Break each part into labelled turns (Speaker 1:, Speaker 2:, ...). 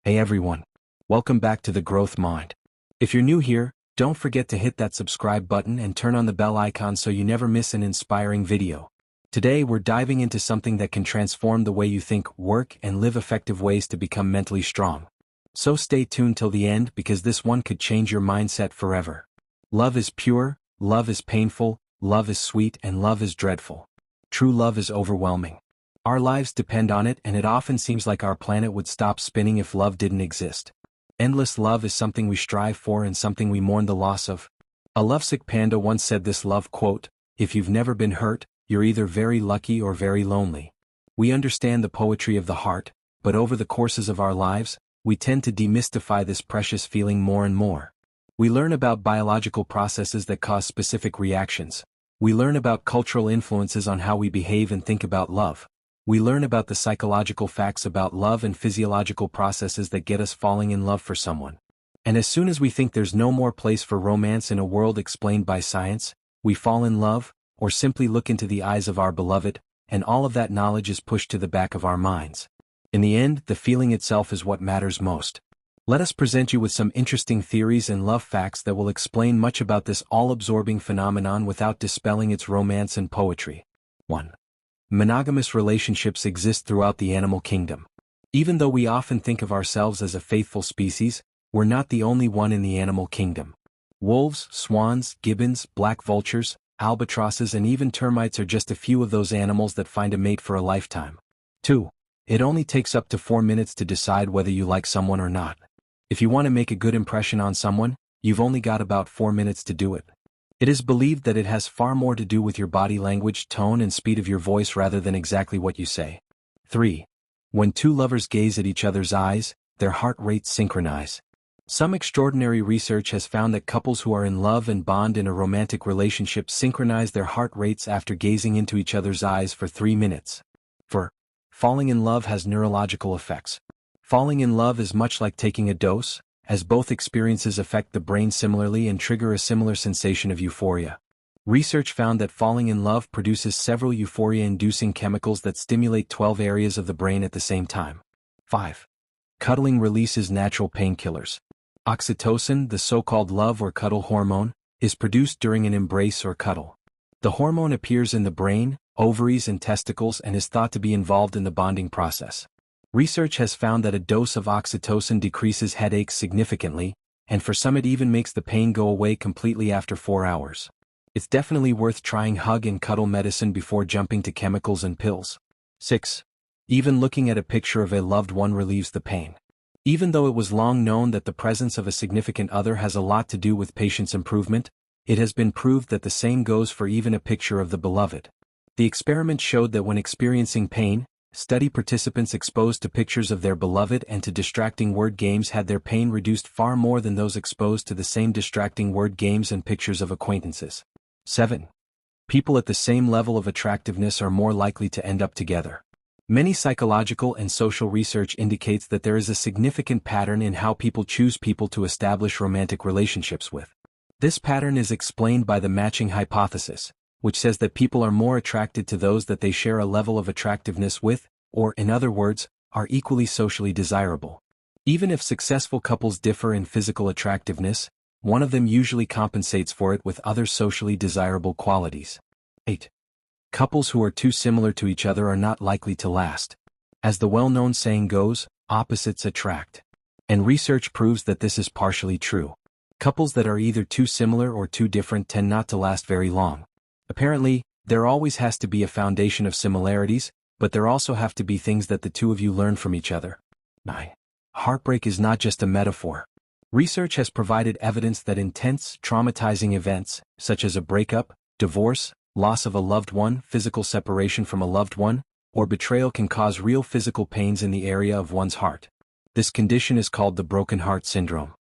Speaker 1: Hey everyone. Welcome back to the Growth Mind. If you're new here, don't forget to hit that subscribe button and turn on the bell icon so you never miss an inspiring video. Today we're diving into something that can transform the way you think, work, and live, effective ways to become mentally strong. So stay tuned till the end because this one could change your mindset forever. Love is pure, love is painful, love is sweet, and love is dreadful. True love is overwhelming. Our lives depend on it, and it often seems like our planet would stop spinning if love didn't exist. Endless love is something we strive for and something we mourn the loss of. A lovesick panda once said this love quote, "If you've never been hurt, you're either very lucky or very lonely." We understand the poetry of the heart, but over the courses of our lives, we tend to demystify this precious feeling more and more. We learn about biological processes that cause specific reactions. We learn about cultural influences on how we behave and think about love. We learn about the psychological facts about love and physiological processes that get us falling in love for someone. And as soon as we think there's no more place for romance in a world explained by science, we fall in love, or simply look into the eyes of our beloved, and all of that knowledge is pushed to the back of our minds. In the end, the feeling itself is what matters most. Let us present you with some interesting theories and love facts that will explain much about this all-absorbing phenomenon without dispelling its romance and poetry. 1. Monogamous relationships exist throughout the animal kingdom. Even though we often think of ourselves as a faithful species, we're not the only one in the animal kingdom. Wolves, swans, gibbons, black vultures, albatrosses, and even termites are just a few of those animals that find a mate for a lifetime. 2. It only takes up to 4 minutes to decide whether you like someone or not. If you want to make a good impression on someone, you've only got about 4 minutes to do it. It is believed that it has far more to do with your body language, tone, and speed of your voice rather than exactly what you say. 3. When two lovers gaze at each other's eyes, their heart rates synchronize. Some extraordinary research has found that couples who are in love and bond in a romantic relationship synchronize their heart rates after gazing into each other's eyes for 3 minutes. 4. Falling in love has neurological effects. Falling in love is much like taking a dose, as both experiences affect the brain similarly and trigger a similar sensation of euphoria. Research found that falling in love produces several euphoria-inducing chemicals that stimulate 12 areas of the brain at the same time. 5. Cuddling releases natural painkillers. Oxytocin, the so-called love or cuddle hormone, is produced during an embrace or cuddle. The hormone appears in the brain, ovaries, and testicles and is thought to be involved in the bonding process. Research has found that a dose of oxytocin decreases headaches significantly, and for some it even makes the pain go away completely after 4 hours. It's definitely worth trying hug and cuddle medicine before jumping to chemicals and pills. 6. Even looking at a picture of a loved one relieves the pain. Even though it was long known that the presence of a significant other has a lot to do with patient's improvement, it has been proved that the same goes for even a picture of the beloved. The experiment showed that when experiencing pain, study participants exposed to pictures of their beloved and to distracting word games had their pain reduced far more than those exposed to the same distracting word games and pictures of acquaintances. 7. People at the same level of attractiveness are more likely to end up together. Many psychological and social research indicates that there is a significant pattern in how people choose people to establish romantic relationships with. This pattern is explained by the matching hypothesis, which says that people are more attracted to those that they share a level of attractiveness with, or in other words, are equally socially desirable. Even if successful couples differ in physical attractiveness, one of them usually compensates for it with other socially desirable qualities. 8. Couples who are too similar to each other are not likely to last. As the well-known saying goes, opposites attract. And research proves that this is partially true. Couples that are either too similar or too different tend not to last very long. Apparently, there always has to be a foundation of similarities, but there also have to be things that the two of you learn from each other. 9. Heartbreak is not just a metaphor. Research has provided evidence that intense, traumatizing events, such as a breakup, divorce, loss of a loved one, physical separation from a loved one, or betrayal can cause real physical pains in the area of one's heart. This condition is called the broken heart syndrome.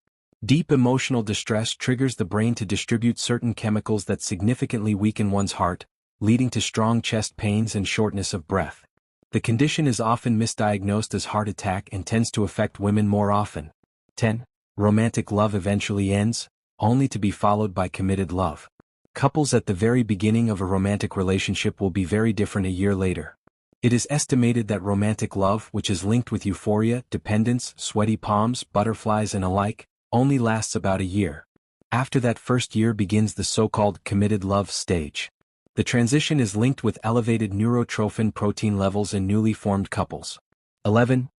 Speaker 1: Deep emotional distress triggers the brain to distribute certain chemicals that significantly weaken one's heart, leading to strong chest pains and shortness of breath. The condition is often misdiagnosed as heart attack and tends to affect women more often. 10. Romantic love eventually ends, only to be followed by committed love. Couples at the very beginning of a romantic relationship will be very different a year later. It is estimated that romantic love, which is linked with euphoria, dependence, sweaty palms, butterflies and alike, only lasts about a year. After that first year begins the so-called committed love stage. The transition is linked with elevated neurotrophin protein levels in newly formed couples. 11.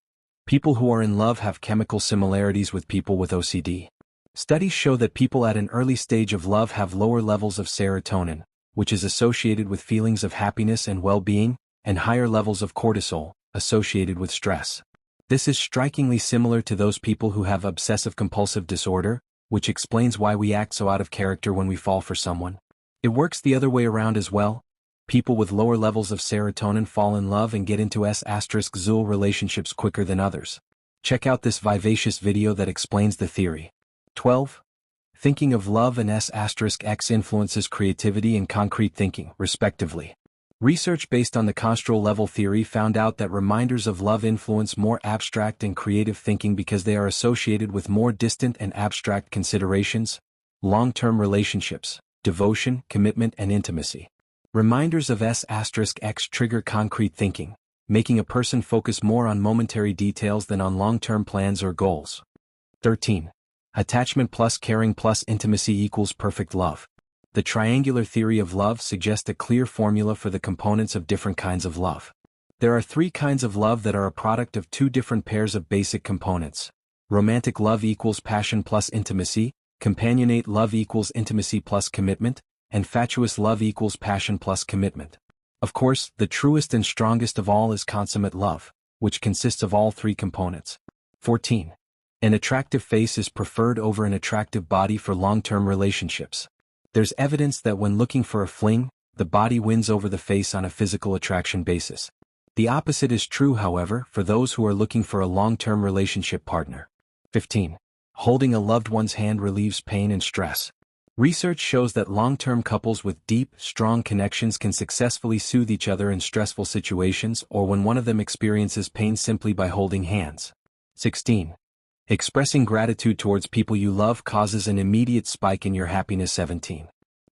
Speaker 1: People who are in love have chemical similarities with people with OCD. Studies show that people at an early stage of love have lower levels of serotonin, which is associated with feelings of happiness and well-being, and higher levels of cortisol, associated with stress. This is strikingly similar to those people who have obsessive-compulsive disorder, which explains why we act so out of character when we fall for someone. It works the other way around as well. People with lower levels of serotonin fall in love and get into S***zul relationships quicker than others. Check out this vivacious video that explains the theory. 12. Thinking of love and S**x influences creativity and concrete thinking, respectively. Research based on the construal level theory found out that reminders of love influence more abstract and creative thinking because they are associated with more distant and abstract considerations, long-term relationships, devotion, commitment and intimacy. Reminders of S**x trigger concrete thinking, making a person focus more on momentary details than on long-term plans or goals. 13. Attachment plus caring plus intimacy equals perfect love. The triangular theory of love suggests a clear formula for the components of different kinds of love. There are 3 kinds of love that are a product of 2 different pairs of basic components. Romantic love equals passion plus intimacy, companionate love equals intimacy plus commitment, and fatuous love equals passion plus commitment. Of course, the truest and strongest of all is consummate love, which consists of all 3 components. 14. An attractive face is preferred over an attractive body for long-term relationships. There's evidence that when looking for a fling, the body wins over the face on a physical attraction basis. The opposite is true, however, for those who are looking for a long-term relationship partner. 15. Holding a loved one's hand relieves pain and stress. Research shows that long-term couples with deep, strong connections can successfully soothe each other in stressful situations or when one of them experiences pain simply by holding hands. 16. Expressing gratitude towards people you love causes an immediate spike in your happiness. 17.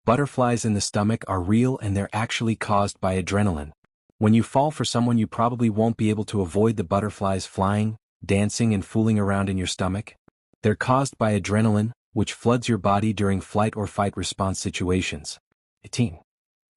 Speaker 1: Butterflies in the stomach are real and they're actually caused by adrenaline. When you fall for someone, you probably won't be able to avoid the butterflies flying, dancing and fooling around in your stomach. They're caused by adrenaline, which floods your body during flight or fight response situations. 18.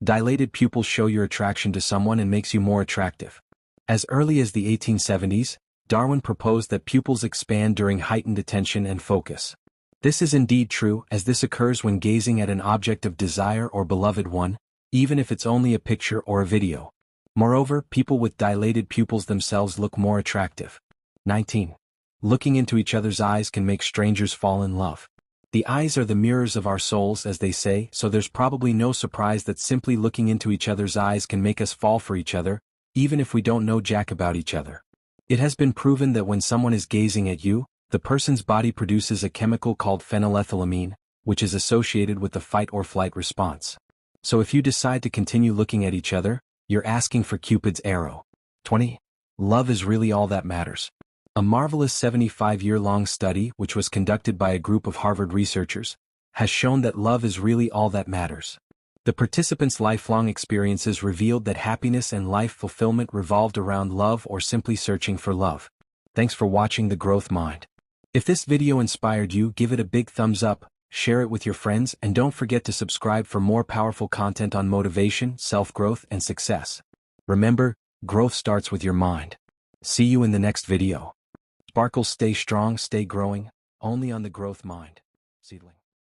Speaker 1: Dilated pupils show your attraction to someone and makes you more attractive. As early as the 1870s, Darwin proposed that pupils expand during heightened attention and focus. This is indeed true, as this occurs when gazing at an object of desire or beloved one, even if it's only a picture or a video. Moreover, people with dilated pupils themselves look more attractive. 19. Looking into each other's eyes can make strangers fall in love. The eyes are the mirrors of our souls, as they say, so there's probably no surprise that simply looking into each other's eyes can make us fall for each other, even if we don't know jack about each other. It has been proven that when someone is gazing at you, the person's body produces a chemical called phenylethylamine, which is associated with the fight or flight response. So if you decide to continue looking at each other, you're asking for Cupid's arrow. 20. Love is really all that matters. A marvelous 75-year-long study, which was conducted by a group of Harvard researchers, has shown that love is really all that matters. The participants' lifelong experiences revealed that happiness and life fulfillment revolved around love or simply searching for love. Thanks for watching The Growth Mind. If this video inspired you, give it a big thumbs up, share it with your friends, and don't forget to subscribe for more powerful content on motivation, self-growth, and success. Remember, growth starts with your mind. See you in the next video. Sparkles, stay strong, stay growing, only on The Growth Mind. Seedling.